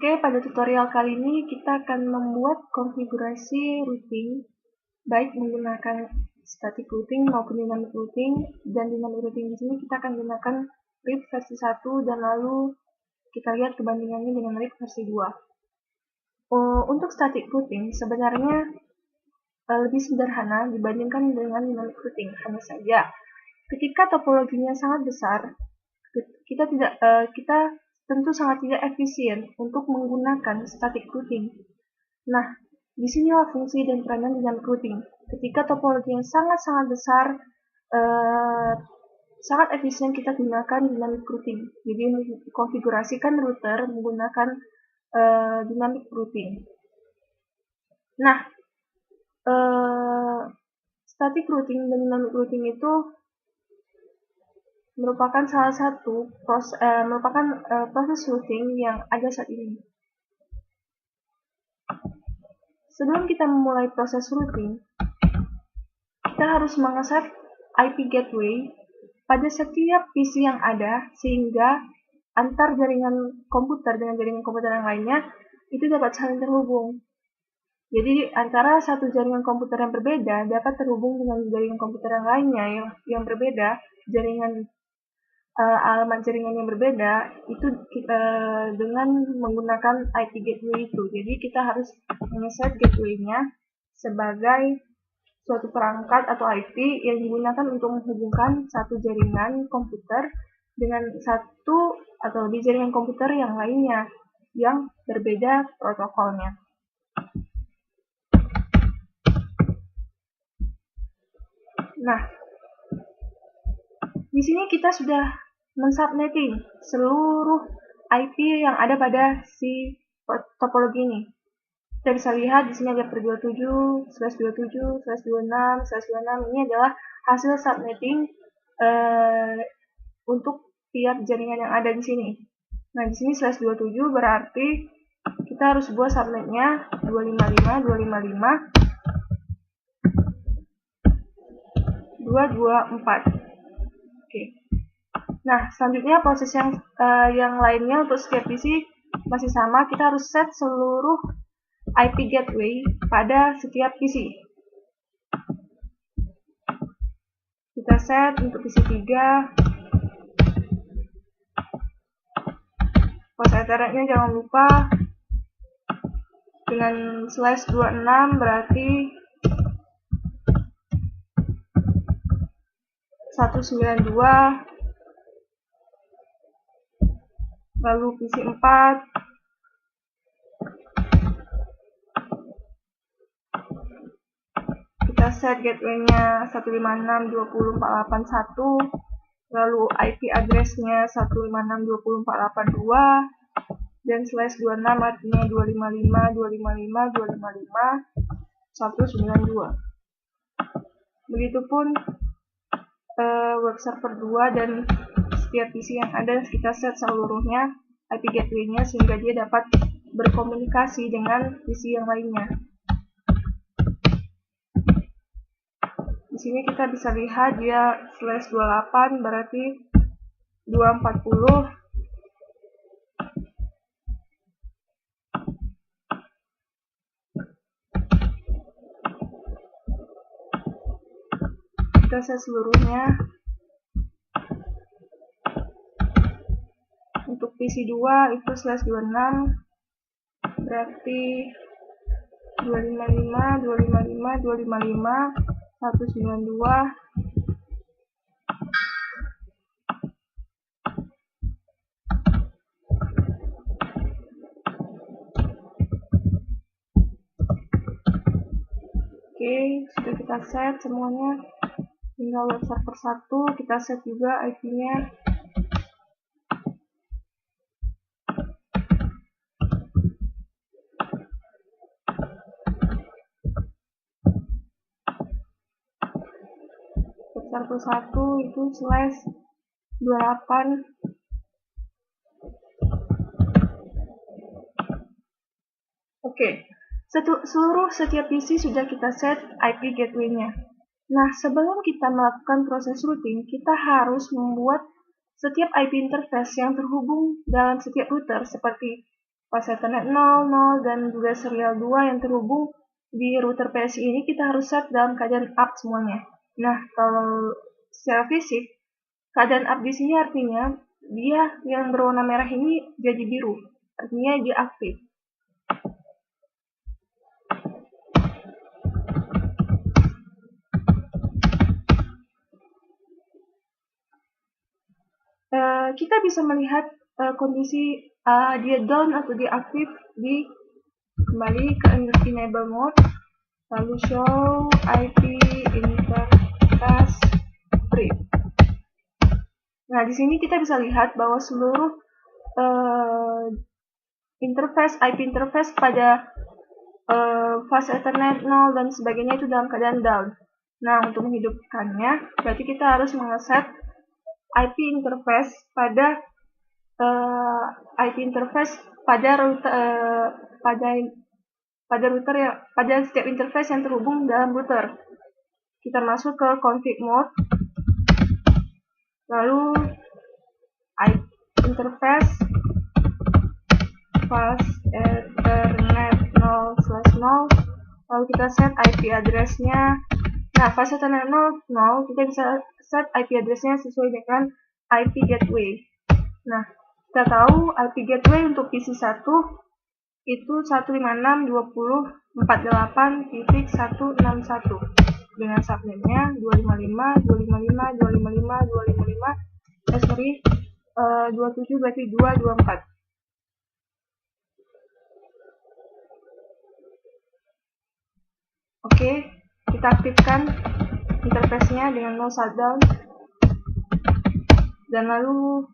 Oke, pada tutorial kali ini kita akan membuat konfigurasi routing baik menggunakan static routing maupun dynamic routing. Dan dynamic routing di sini kita akan gunakan RIP versi 1 dan lalu kita lihat perbandingannya dengan RIP versi 2. Untuk static routing sebenarnya lebih sederhana dibandingkan dengan dynamic routing. Hanya saja ketika topologinya sangat besar, kita tentu sangat tidak efisien untuk menggunakan static routing. Nah, disinilah fungsi dan peranan dynamic routing. Ketika topologi yang sangat-sangat besar, sangat efisien kita gunakan dynamic routing. Jadi konfigurasikan router menggunakan dynamic routing. Nah, static routing dan dynamic routing itu merupakan salah satu proses routing yang ada saat ini. Sebelum kita memulai proses routing, kita harus mengeset IP gateway pada setiap PC yang ada sehingga antar jaringan komputer dengan jaringan komputer yang lainnya itu dapat saling terhubung. Jadi antara satu jaringan komputer yang berbeda dapat terhubung dengan jaringan komputer yang lainnya yang berbeda, alamat jaringan yang berbeda itu dengan menggunakan IP gateway itu. Jadi kita harus mengeset gateway-nya sebagai suatu perangkat atau IP yang digunakan untuk menghubungkan satu jaringan komputer dengan satu atau lebih jaringan komputer yang lainnya yang berbeda protokolnya. Nah, di sini kita sudah mensubnetting seluruh IP yang ada pada si topologi ini. Kita bisa lihat di sini ada per 27/27/26/26. Ini adalah hasil subnetting untuk tiap jaringan yang ada di sini. Nah, di sini /27 berarti kita harus buat subnetnya 255/255/224. Oke. Nah, selanjutnya proses yang lainnya untuk setiap PC masih sama. Kita harus set seluruh IP gateway pada setiap PC. Kita set untuk PC 3. Pos Ethernetnya jangan lupa dengan /26 berarti 192. Lalu PC 4 kita set gateway-nya 156.20.481, lalu IP address-nya 156.20.482 dan /26 artinya 255.255.255/192. Begitupun web server 2 dan setiap PC yang ada kita set seluruhnya IP gateway-nya sehingga dia dapat berkomunikasi dengan PC yang lainnya. Di sini kita bisa lihat dia /28 berarti 240. Kita set seluruhnya. Untuk PC 2 itu /26 berarti 255/255/255/192. Oke, sudah kita set semuanya. Tinggal web server 1 kita set juga IP-nya. Web server 1 itu /28. Oke, seluruh setiap PC sudah kita set IP gateway-nya. Nah, sebelum kita melakukan proses routing, kita harus membuat setiap IP interface yang terhubung dalam setiap router seperti pas Ethernet 0, 0, dan juga serial 2 yang terhubung di router PSI ini kita harus set dalam keadaan up semuanya. Nah, kalau secara fisik, keadaan up di sini artinya dia yang berwarna merah ini jadi biru, artinya dia aktif. Kita bisa melihat kondisi dia down atau dia aktif di kembali ke enable mode, lalu show IP interface brief. Nah, di sini kita bisa lihat bahwa seluruh IP interface pada fase Ethernet 0 dan sebagainya itu dalam keadaan down. Nah, untuk menghidupkannya, berarti kita harus mengeset IP interface pada pada setiap interface yang terhubung dalam router. Kita masuk ke config mode, lalu IP interface fast Ethernet 0/0, lalu kita set IP address-nya. Nah, fast Ethernet 0/0 kita bisa set IP address-nya sesuai dengan IP gateway. Nah, kita tahu IP gateway untuk PC1 itu 156.20.48.161 dengan subnetnya 27 berarti 224. Oke, kita aktifkan interface-nya dengan no shutdown dan lalu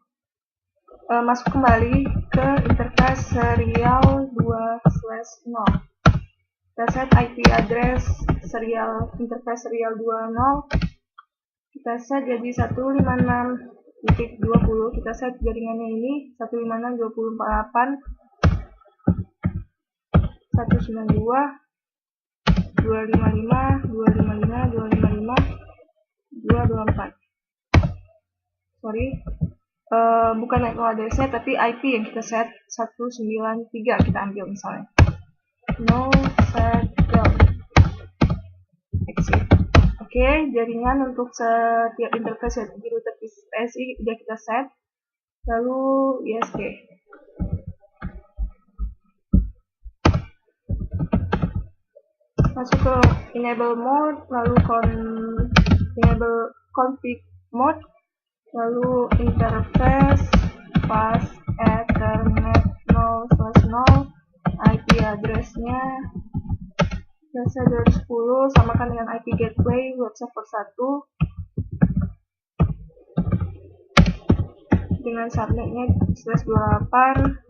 masuk kembali ke interface serial 2/0. Kita set IP address serial interface serial 20. Kita set jadi 156.20. Kita set jaringannya ini 156.20.48 192 255 255 255 224. Sorry, bukan net address-nya tapi IP yang kita set 193 kita ambil misalnya. No shutdown. Exit. Oke, jaringan untuk setiap interface di router PSI sudah kita set. Lalu ISP. Masuk ke enable mode, lalu enable config mode, lalu interface fast Ethernet 0/0, IP address-nya biasa 210, samakan dengan IP gateway web server 1 dengan subnetnya /28.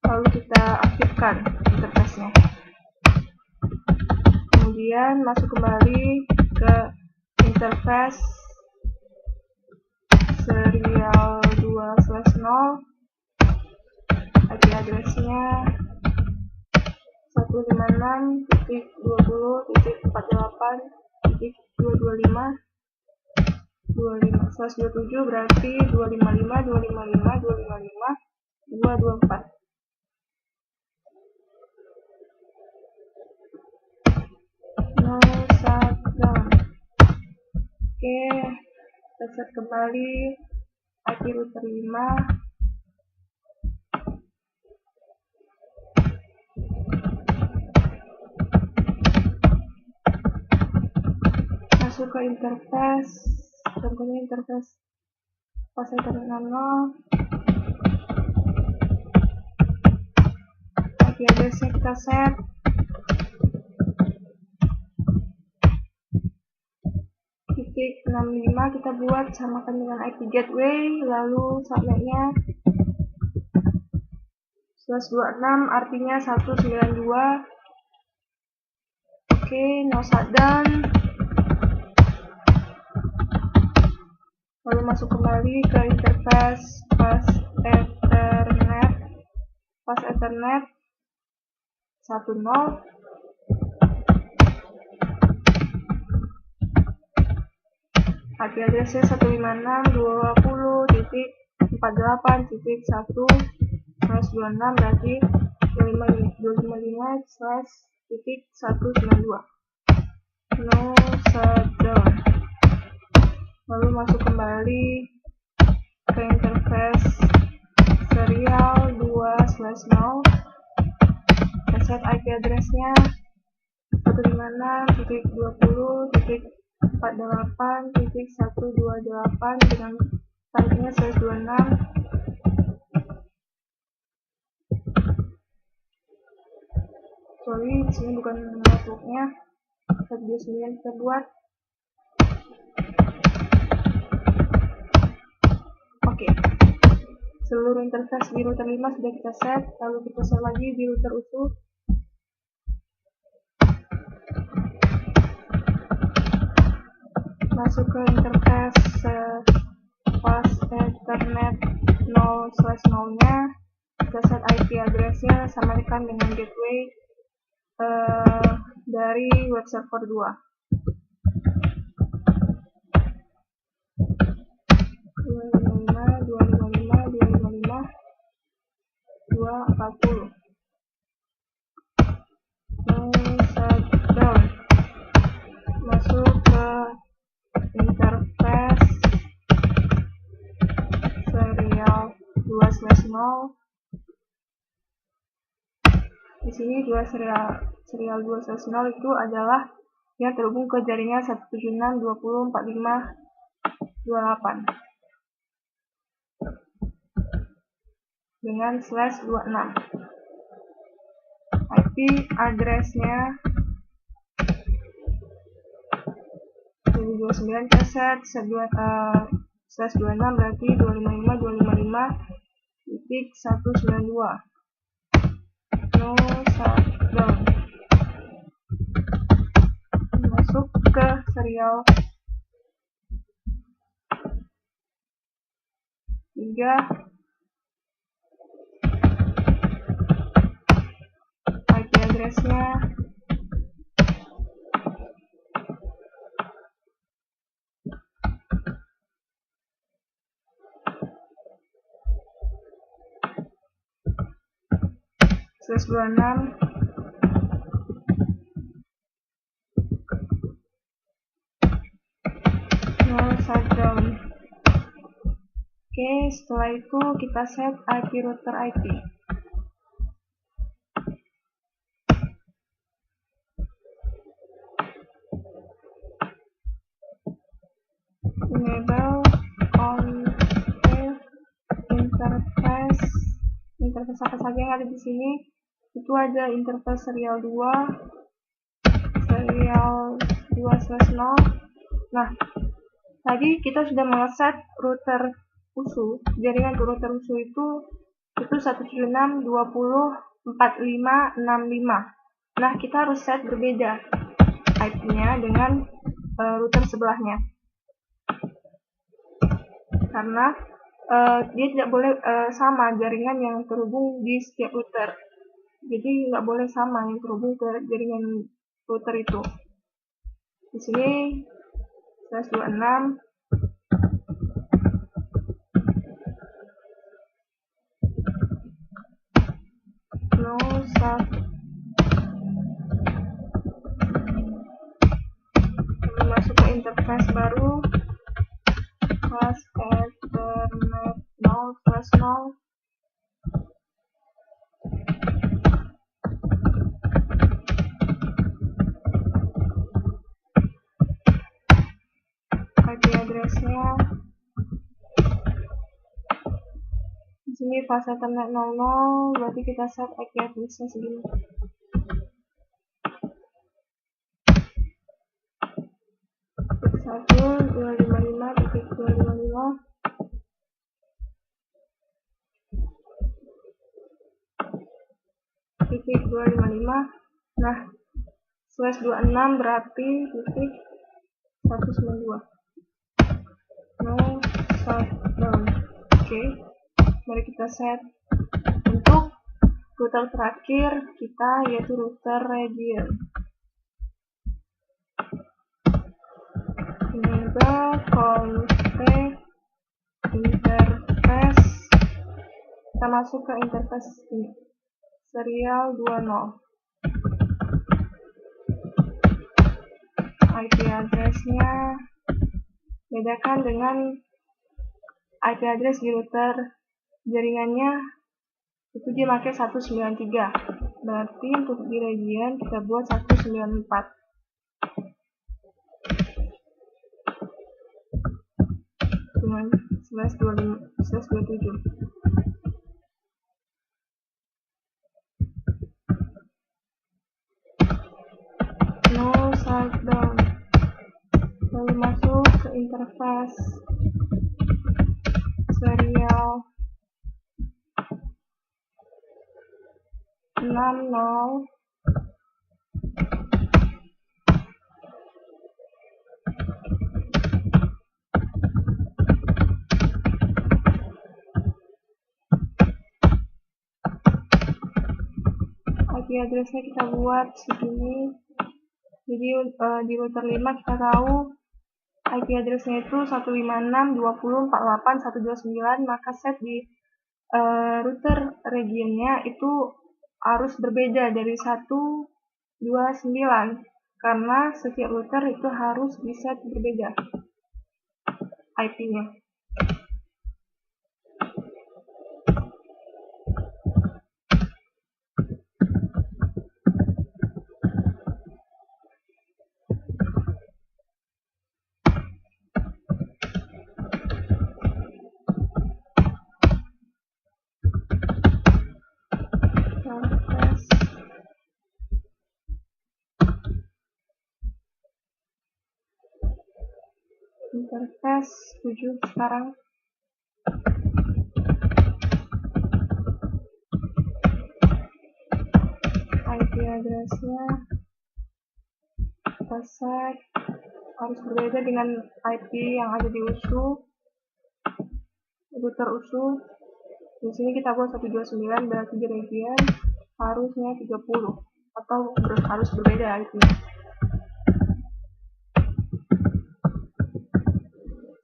Lalu kita aktifkan interface-nya. Kemudian masuk kembali ke interface serial 2/0. IP address-nya 156.20.48.225 25/27 berarti 255 255 255 224. No shutdown. Oke, kita set kembali IP router 5. Masuk ke interface, contohnya interface fase Ethernet 0. IP address-nya kita set .65 kita buat samakan dengan IP gateway, lalu subnetnya 126 artinya 192. Oke, no shutdown. Lalu masuk kembali ke interface fast Ethernet 10. IP addressnya 156.20.48.1/26 berarti 255/192. No shutdown. Lalu masuk kembali ke interface serial 2/0. Kita set IP addressnya 156.20.48.128 dengan tandanya /26. Sorry, di sini bukan notebooknya. 129 kita buat. Oke. Seluruh interface di router 5 sudah kita set. Lalu kita set lagi di router utuh. Masuk ke interface fast Ethernet 0/0-nya. Kita set IP addressnya samakan dengan gateway dari web server 2. 240. Shutdown. Masuk ke interface serial 2/0. Di sini serial 2/0 itu adalah yang terhubung ke jaringan 176.20.45.28 dengan /26. IP addressnya 29 kita set /26 berarti 255.255.192. No shutdown. Masuk ke serial 3. IP addressnya 26. No shutdown. Oke, setelah itu kita set IP router IP. Enable config interface apa saja yang ada di sini. Itu ada interface serial 2, serial 2/0. Nah, tadi kita sudah mengeset router usuh, jaringan router usuh itu 176.20.45.65. Nah, kita harus set berbeda IP-nya dengan router sebelahnya, karena dia tidak boleh sama jaringan yang terhubung di setiap router. Jadi nggak boleh sama yang terhubung ke jaringan router itu. Di sini /26. No shut. Masuk ke interface baru fast Ethernet 0/0. IP addressnya di sini fast Ethernet 00, berarti kita set IP addressnya segini. Satu 255.255. Titik 255. Nah, /26 berarti titik 192. No shutdown. Oke, mari kita set untuk router terakhir kita, yaitu router region. enable conf interface. Kita masuk ke interface ini, serial 20. IP address-nya bedakan dengan IP address di router jaringannya, itu dia pakai 193. Berarti untuk di region kita buat 194. Dengan /27. No shutdown. Lalu masuk ke interface serial 60. IP address-nya kita buat segini. Jadi di router 5 kita tahu IP address-nya itu 156.20.48.129, maka set di router region-nya itu harus berbeda dari 129, karena setiap router itu harus di-set berbeda IP-nya. Interface 7 sekarang. IP address-nya kita set harus berbeda dengan IP yang ada di router USU. Di sini kita buat 129, berarti di region harusnya 30 atau harus berbeda IP-nya.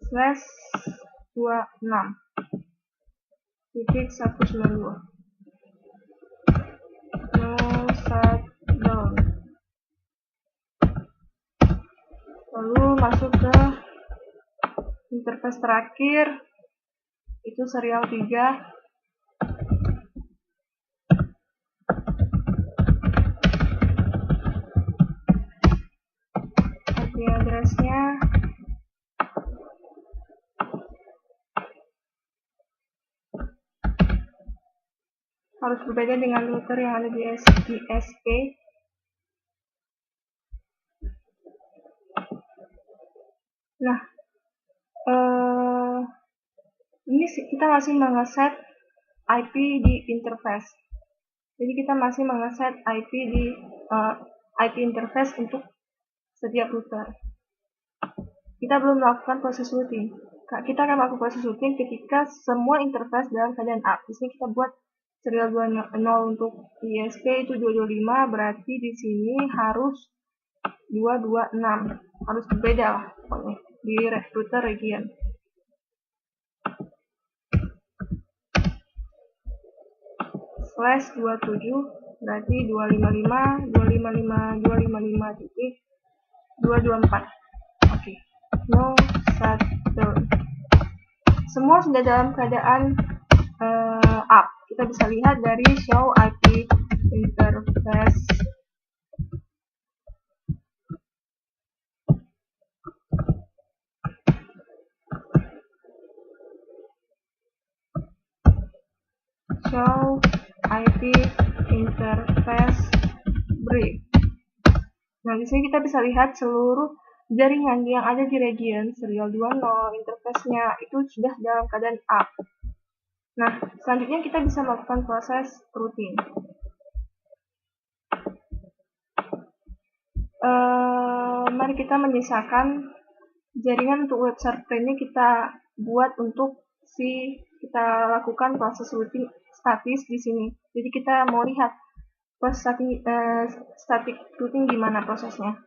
/26.192. No shutdown. Lalu masuk ke interface terakhir, itu serial 3. IP address-nya harus berbeda dengan router yang ada di SP. Nah, ini kita masih mengeset IP di interface. Jadi kita masih mengeset IP di IP interface untuk setiap router. Kita belum melakukan proses routing. Kita akan melakukan proses routing ketika semua interface dalam keadaan up. Di sini kita buat serial 20 untuk ISP itu 225, berarti di sini harus 226. Harus berbeda lah pokoknya di router region. /27 berarti 255, 255, 255.254. Oke. No shutdown. Semua sudah dalam keadaan up. Kita bisa lihat dari show IP interface. Show IP interface brief. Nah, di sini kita bisa lihat seluruh jaringan yang ada di region serial 20 interface-nya itu sudah dalam keadaan up. Nah, selanjutnya kita bisa melakukan proses routing. Mari kita menyisakan jaringan untuk web server ini kita buat untuk kita lakukan proses routing statis di sini. Jadi kita mau lihat proses static routing gimana prosesnya.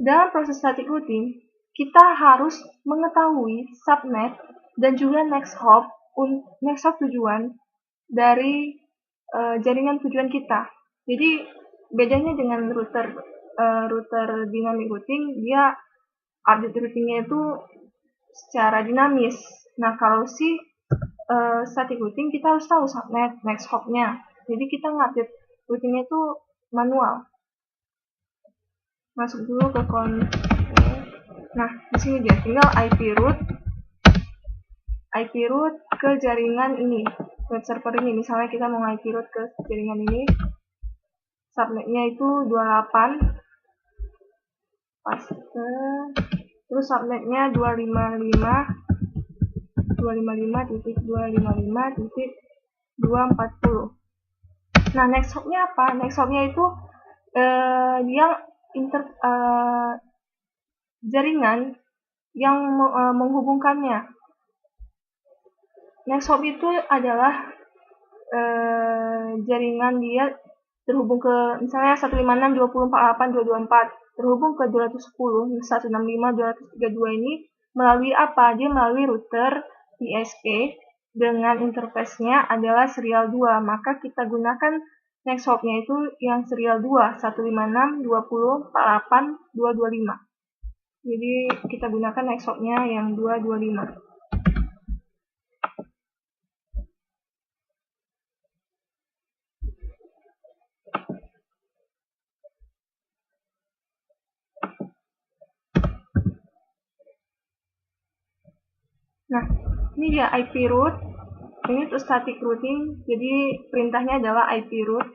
dalam proses static routing, kita harus mengetahui subnet dan juga next hop tujuan dari jaringan tujuan kita. Jadi bedanya dengan router dynamic routing, dia update routingnya itu secara dinamis. Nah, kalau static routing, kita harus tahu subnet, next hop-nya. Jadi kita ngupdate routingnya itu manual. Masuk dulu ke config. Nah, di sini dia tinggal IP root ke jaringan ini, web server ini. Misalnya kita mau IP root ke jaringan ini, subnetnya itu 28, paste, terus subnetnya 255.255.240. Nah, next hop-nya apa? Next hop-nya itu dia jaringan yang menghubungkannya. Next hop itu adalah jaringan dia terhubung ke misalnya 156.24.8.224 terhubung ke 210, 165.232 ini melalui apa? Dia melalui router ISP dengan interface-nya adalah serial 2. Maka kita gunakan next hop-nya itu yang serial 2, 156.20.48.225. Jadi kita gunakan next hop-nya yang 225. Nah, ini dia IP root. Ini untuk static routing. Jadi perintahnya adalah IP root,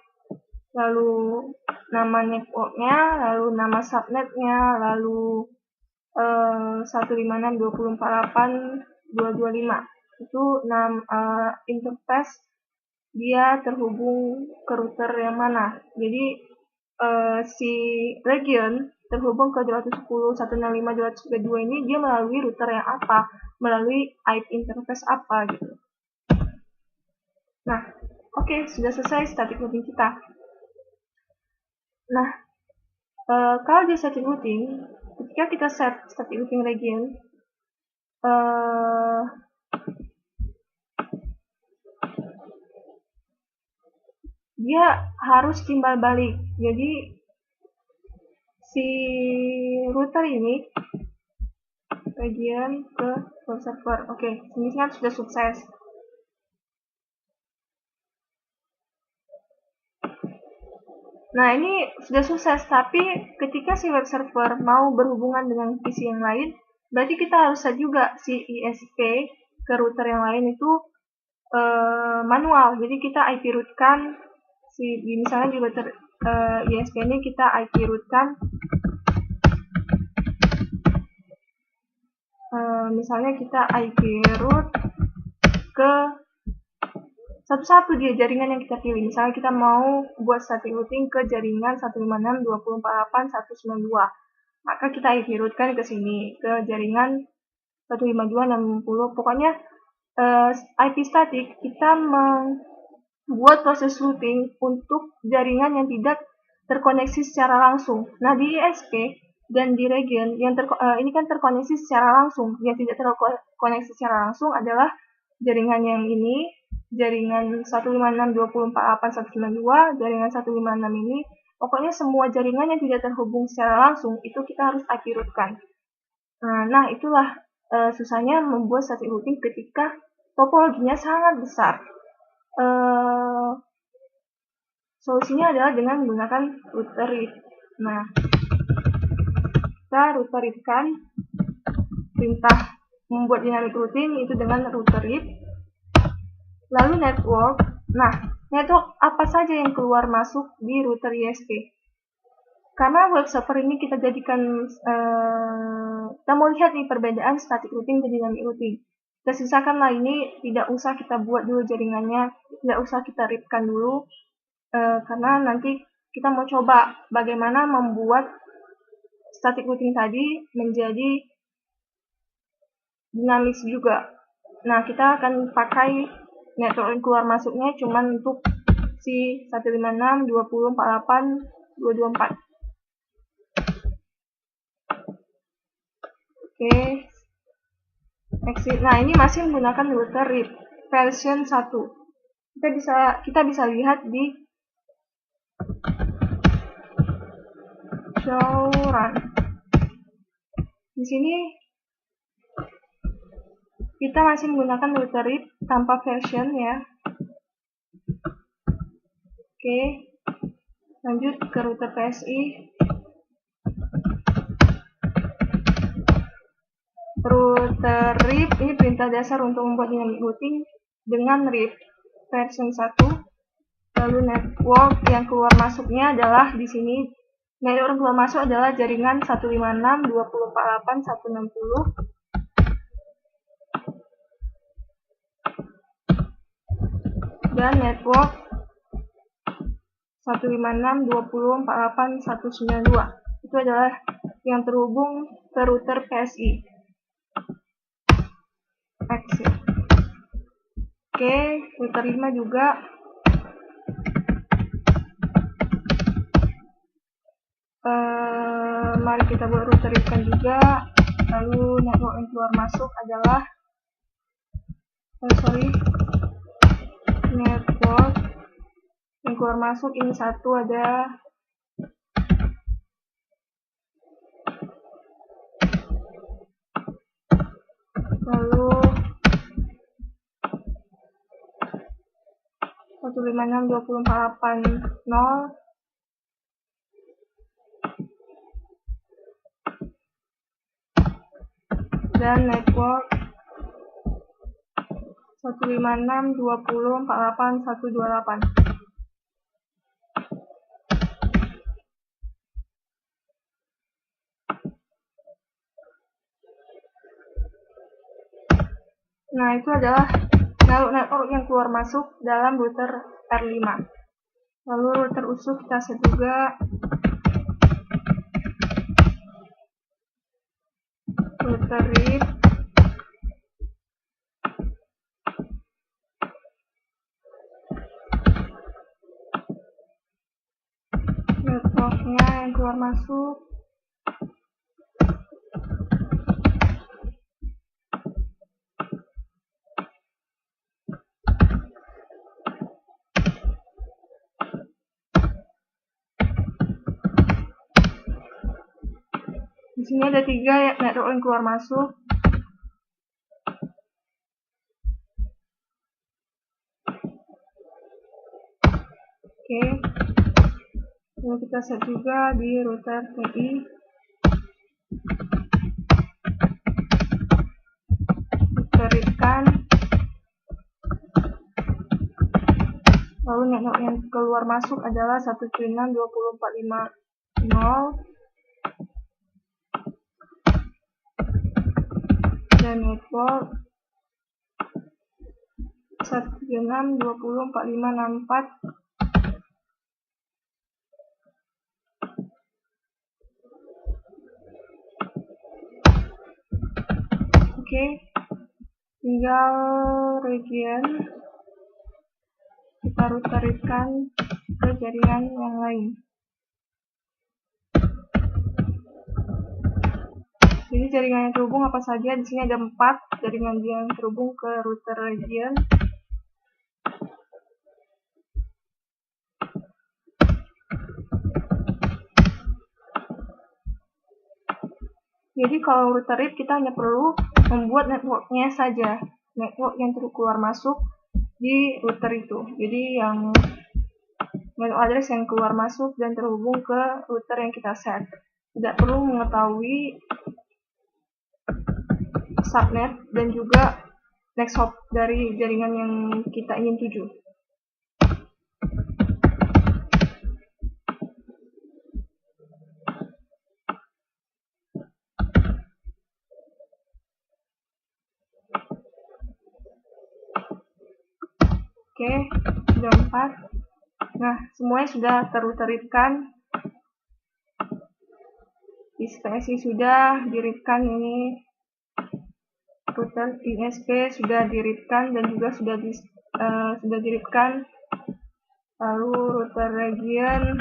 lalu nama networknya, lalu nama subnetnya, lalu 156.20.48.225. Itu interface dia terhubung ke router yang mana. Jadi si region terhubung ke 210.165.232 ini dia melalui router yang apa, melalui IP interface apa gitu. Nah, oke, sudah selesai static routing kita. Nah, kalau di static routing, ketika kita set static routing region, dia harus timbal balik. Jadi si router ini region ke web server. Oke, ini kan sudah sukses. Nah, ini sudah sukses, tapi ketika si web server mau berhubungan dengan PC yang lain, berarti kita harus set juga si ISP ke router yang lain itu manual. Jadi kita IP root-kan misalnya di router ISP ini kita IP root-kan misalnya kita IP root ke satu-satu dia jaringan yang kita pilih. Misalnya kita mau buat static routing ke jaringan 156.20.48.192. Maka kita IP root-kan ke sini, ke jaringan 152.60. Pokoknya IP static kita membuat proses routing untuk jaringan yang tidak terkoneksi secara langsung. Nah, di ISP dan di region yang ini kan terkoneksi secara langsung. Yang tidak terkoneksi secara langsung adalah jaringan yang ini, jaringan 156.20.48.192, jaringan 156 ini. Pokoknya semua jaringan yang tidak terhubung secara langsung itu kita harus IP root-kan. Nah, itulah susahnya membuat static routing ketika topologinya sangat besar. Solusinya adalah dengan menggunakan router read. Nah, kita router read-kan perintah membuat dynamic routing itu dengan router read. Lalu network. Nah, network apa saja yang keluar masuk di router ISP? Karena web server ini kita jadikan, kita mau lihat nih perbedaan static routing dan dynamic routing. Kita sisakanlah ini, tidak usah kita buat dulu jaringannya, tidak usah kita read-kan dulu, karena nanti kita mau coba bagaimana membuat static routing tadi menjadi dinamis juga. Nah, kita akan pakai network yang keluar masuknya cuman untuk si 156.20.48.224. Oke, exit. Nah, ini masih menggunakan router RIP version 1. Kita bisa lihat di show run. Di sini kita masih menggunakan router RIP tanpa version ya. Oke, lanjut ke router PSI. Router RIP ini perintah dasar untuk membuat dynamic routing dengan RIP version 1. Lalu network yang keluar masuknya adalah di sini. Network yang keluar masuk adalah jaringan 156.24.8.160 dan network 156.24.8.192. Itu adalah yang terhubung ke router PSI. Exit. Oke, router 5 juga. Mari kita buat router ikan juga. Lalu network yang keluar masuk adalah network yang keluar masuk ini satu ada lalu 156.24.8.0 dan network 156.20.48.128. Nah, itu adalah network yang keluar masuk dalam router R5. Lalu router usuh kita set juga router RIP networknya yang keluar masuk di sini ada 3 network yang keluar masuk. Oke, lalu kita set juga di router TI routerkan. Lalu network yang keluar masuk adalah 156.24.5.0 dan network 156.24.5.64. Oke, tinggal region kita routerkan ke jaringan yang lain. Jadi jaringan yang terhubung apa saja? Di sini ada 4 jaringan yang terhubung ke router region. Jadi kalau router RIP kita hanya perlu membuat networknya saja, network yang keluar masuk di router itu. Jadi yang network address yang keluar masuk dan terhubung ke router yang kita set. Tidak perlu mengetahui subnet dan juga next hop dari jaringan yang kita ingin tuju. Oke, sudah 4. Nah, semuanya sudah teruteripkan. Di PSI sudah diripkan ini. Router ISP sudah diripkan dan juga sudah diripkan. Lalu router region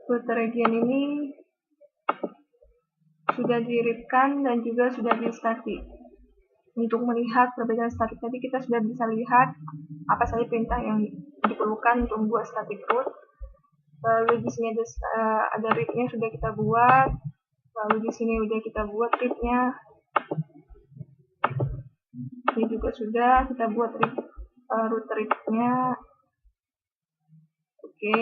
router region ini sudah di-readkan dan juga sudah di-static. Untuk melihat perbedaan static tadi, kita sudah bisa lihat apa saja perintah yang diperlukan untuk membuat static root. Lalu di sini ada read-nya sudah kita buat. Lalu di sini sudah kita buat read-nya. Ini juga sudah kita buat root read-nya. Oke.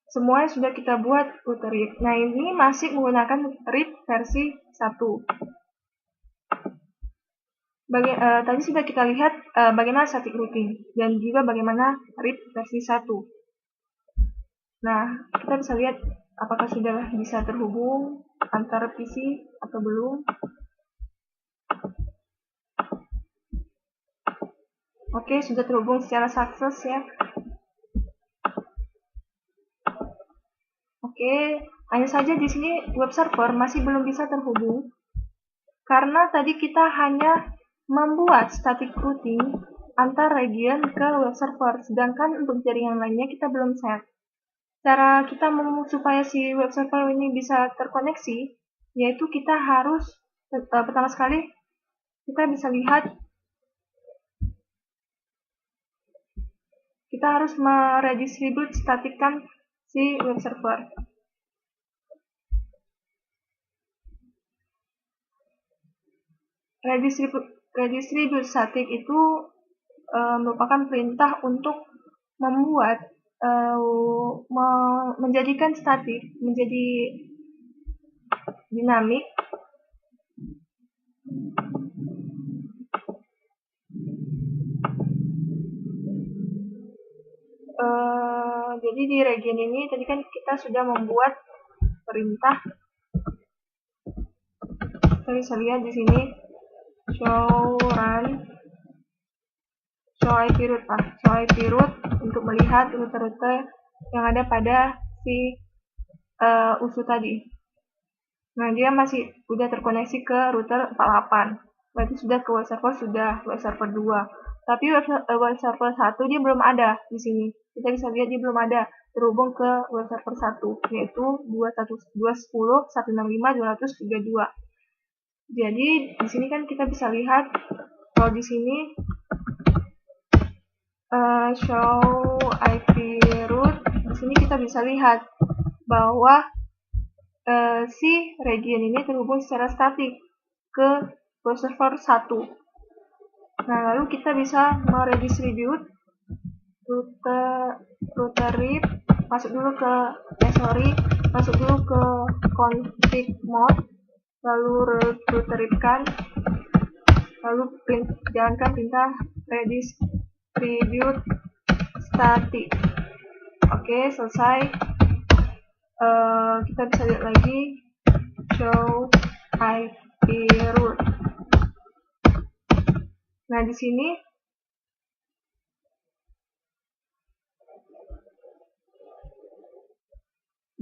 Semuanya sudah kita buat router read. Nah, ini masih menggunakan read versi 1. Tadi sudah kita lihat bagaimana static routing dan juga bagaimana read versi 1. Nah, kita bisa lihat apakah sudah bisa terhubung antara PC atau belum. Oke, sudah terhubung secara sukses ya. Oke, hanya saja di sini web server masih belum bisa terhubung karena tadi kita hanya membuat static routing antar region ke web server, sedangkan untuk jaringan lainnya kita belum set. Cara kita supaya si web server ini bisa terkoneksi, yaitu kita harus pertama sekali kita bisa lihat kita harus meredistribute statickan si web server. Redistribute static itu merupakan perintah untuk membuat menjadikan static menjadi dinamik jadi di region ini tadi kan kita sudah membuat perintah. Kita bisa lihat di sini show IP root untuk melihat rute-rute yang ada pada si USU tadi. Nah, dia masih udah terkoneksi ke router 48. Berarti sudah ke web server 2. Tapi web server 1 dia belum ada di sini. Kita bisa lihat dia belum ada terhubung ke web server 1, yaitu 210.165.232. Jadi di sini kan kita bisa lihat kalau di sini show IP root, di sini kita bisa lihat bahwa si region ini terhubung secara statik ke web server 1. Nah, lalu kita bisa meredistribute router read, masuk dulu ke config mode, lalu router read-kan, lalu jalankan perintah redistribute static. Oke, selesai. Kita bisa lihat lagi show IP root. Nah, di sini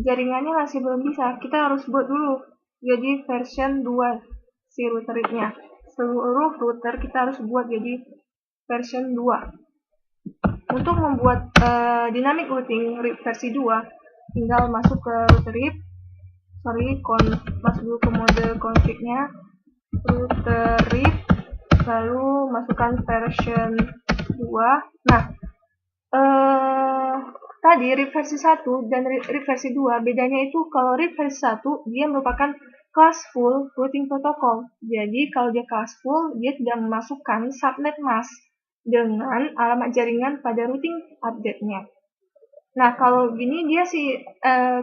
jaringannya masih belum bisa. Kita harus buat dulu jadi version 2 si router read-nya. Seluruh router kita harus buat jadi version 2. Untuk membuat dynamic routing read versi 2, tinggal masuk ke router read, masuk dulu ke mode config-nya, router read, lalu masukkan version 2. Nah, tadi read versi 1 dan read versi 2, bedanya itu kalau read versi 1 dia merupakan classful routing protocol. Jadi kalau dia classful, dia tidak memasukkan subnet mask dengan alamat jaringan pada routing update-nya. Nah, kalau gini dia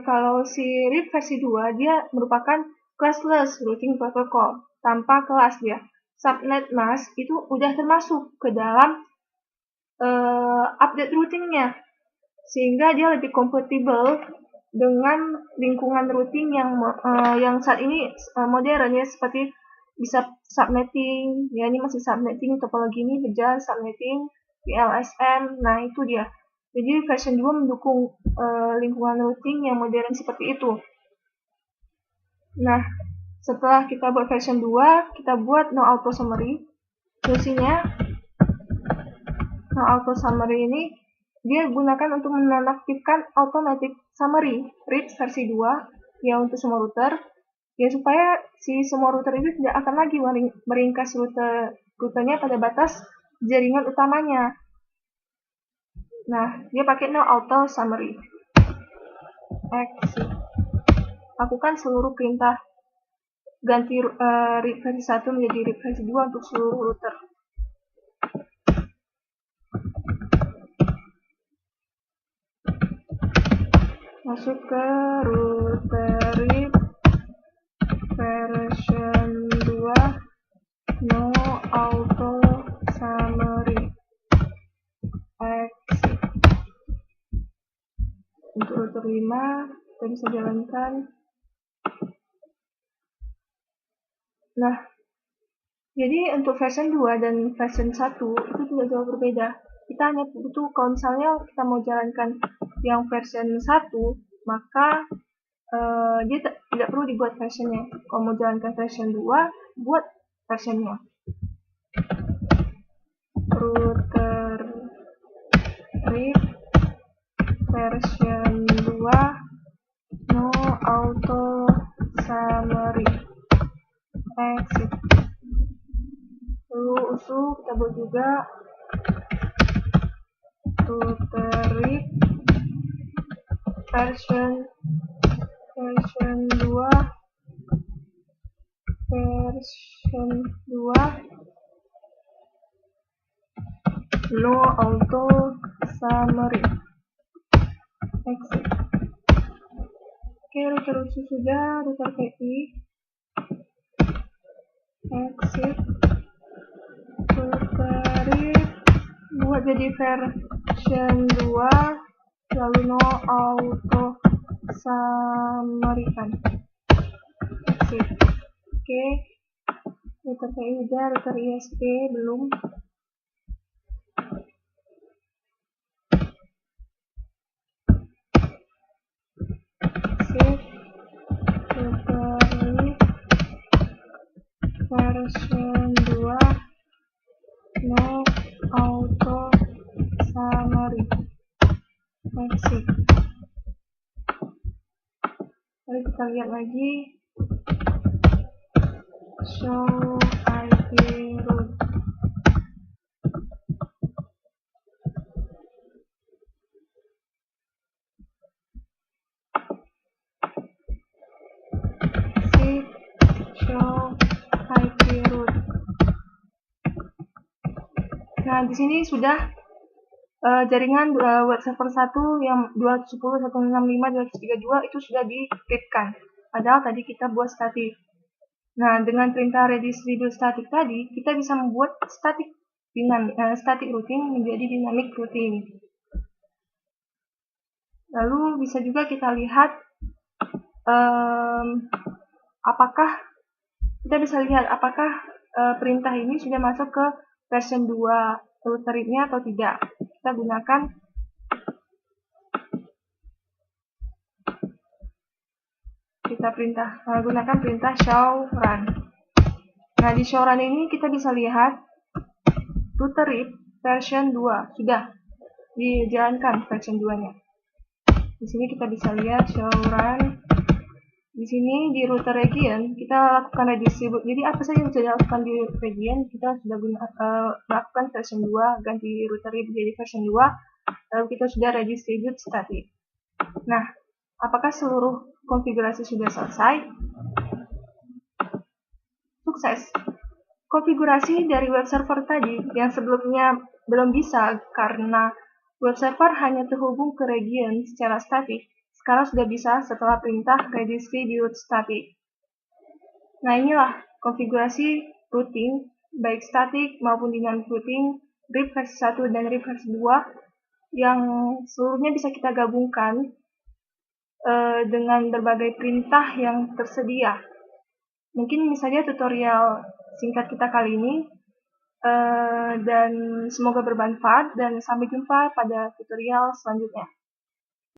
kalau si read versi 2 dia merupakan classless routing protocol, tanpa kelas dia. Subnet mask itu udah termasuk ke dalam update routingnya, sehingga dia lebih kompatibel dengan lingkungan routing yang saat ini modern ya, seperti bisa subnetting, ya ini masih subnetting, topologi ini berjalan subnetting, VLSM, nah itu dia. Jadi version 2 mendukung lingkungan routing yang modern seperti itu. Nah, setelah kita buat version 2, kita buat no auto summary. Fungsinya Nah, auto summary ini dia gunakan untuk menonaktifkan automatic summary RIP versi 2 yang untuk semua router, ya supaya si semua router itu tidak akan lagi meringkas rutenya pada batas jaringan utamanya. Nah, dia pakai no auto summary. Exit. Lakukan seluruh perintah ganti RIP versi 1 menjadi RIP versi 2 untuk seluruh router. Masuk ke router RIP version 2 no auto summary. Exit. Untuk router 5 kita bisa jalankan. Nah, jadi untuk version 2 dan version 1 itu tidak jauh berbeda. Kita hanya butuh, kalau misalnya kita mau jalankan yang version 1, maka dia tidak perlu dibuat versionnya. Kalau mau jalankan version 2, buat versionnya. Router RIP version 2 no auto summary. Exit. Lalu usul kita buat juga router RIP version 2 no auto summary. Exit. Oke, router usul sudah, router PI. Exit. Router RIP buat jadi version 2 lalu no auto summary kan. Exit. Oke, router PI udah, router ISP belum. Exit. Router RIP version 2 no auto summary. Exit. Mari kita lihat lagi. Show IP root. Exit. Show IP root. Nah, di sini sudah jaringan web server 1 yang 210.165.232 itu sudah di-read-kan. Padahal tadi kita buat static. Nah, dengan perintah redistribute static tadi, kita bisa membuat static routing menjadi dynamic routing. Lalu bisa juga kita lihat apakah perintah ini sudah masuk ke version 2 router RIP-nya atau tidak. Kita gunakan perintah show run. Nah, di show run ini kita bisa lihat router RIP version 2 sudah dijalankan version 2-nya. Di sini kita bisa lihat show run. Di sini di router region kita lakukan redistribute. Jadi apa saja yang sudah dilakukan di region, kita sudah melakukan version 2, ganti router RIP jadi version 2, lalu kita sudah redistribute static. Nah, apakah seluruh konfigurasi sudah selesai? Sukses! Konfigurasi dari web server tadi yang sebelumnya belum bisa karena web server hanya terhubung ke region secara statik, sekarang sudah bisa setelah perintah redistribute static. Nah, inilah konfigurasi routing, baik static maupun dynamic routing, RIP versi 1 dan RIP versi 2, yang seluruhnya bisa kita gabungkan dengan berbagai perintah yang tersedia. Mungkin ini saja tutorial singkat kita kali ini, dan semoga bermanfaat, dan sampai jumpa pada tutorial selanjutnya.